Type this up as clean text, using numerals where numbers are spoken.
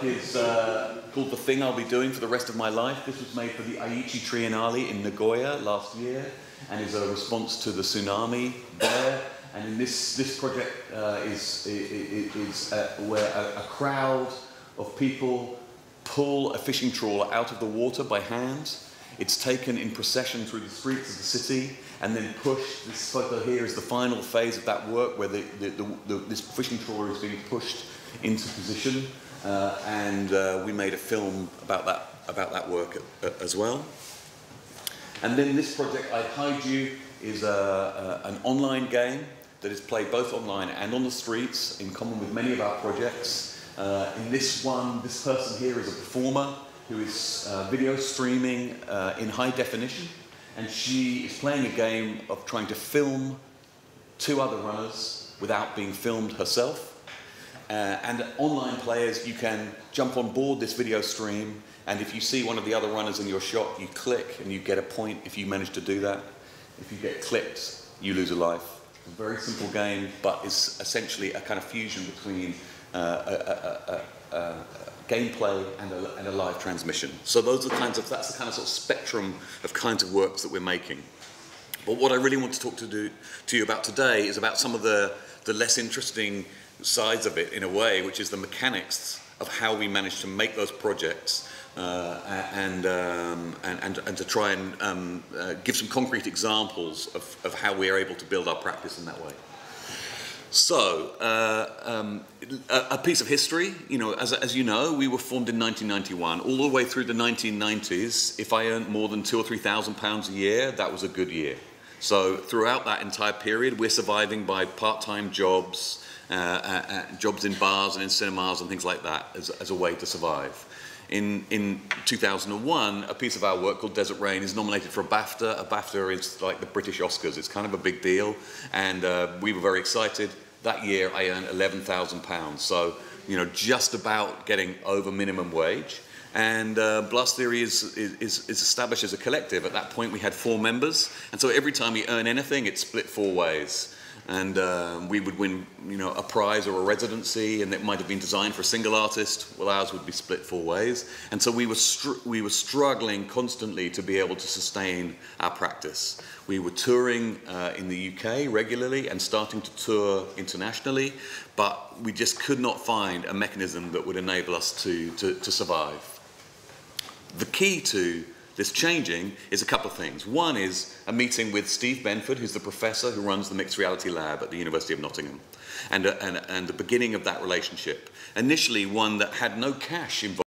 work is called The Thing I'll Be Doing for the Rest of My Life. This was made for the Aichi Triennale in Nagoya last year and is a response to the tsunami there. And in this project is where a crowd of people pull a fishing trawler out of the water by hand. It's taken in procession through the streets of the city and then pushed. This photo here is the final phase of that work where this fishing trawler is being pushed into position. We made a film about that work as well. And then this project, I Hide You, is an online game that is played both online and on the streets, in common with many of our projects. In this one, this person here is a performer who is video streaming in high definition, and she is playing a game of trying to film two other runners without being filmed herself. And online players, you can jump on board this video stream, and if you see one of the other runners in your shot, you click and you get a point if you manage to do that. If you get clipped, you lose a life. It's a very simple game, but it's essentially a kind of fusion between gameplay and a live transmission. So that's the kind of sort of spectrum of kinds of works that we're making. But what I really want to talk to you about today is about some of the less interesting sides of it, in a way, which is the mechanics of how we manage to make those projects and to try and give some concrete examples of how we are able to build our practice in that way. So, a piece of history, as you know, we were formed in 1991. All the way through the 1990s, if I earned more than £2,000 or £3,000 a year, that was a good year. So throughout that entire period, we're surviving by part-time jobs, jobs in bars and in cinemas and things like that as a way to survive. In 2001, a piece of our work called Desert Rain is nominated for a BAFTA. A BAFTA is like the British Oscars. It's kind of a big deal, and we were very excited. That year, I earned £11,000, so just about getting over minimum wage. And Blast Theory is established as a collective. At that point, we had 4 members, and so every time we earn anything, it's split 4 ways. And we would win, a prize or a residency, and it might have been designed for a single artist. Well, ours would be split 4 ways, and so we were struggling constantly to be able to sustain our practice. We were touring in the UK regularly and starting to tour internationally, but we just could not find a mechanism that would enable us to survive. The key to this changing is a couple of things. One is a meeting with Steve Benford, who's the professor who runs the Mixed Reality Lab at the University of Nottingham, and the beginning of that relationship. Initially one that had no cash involved.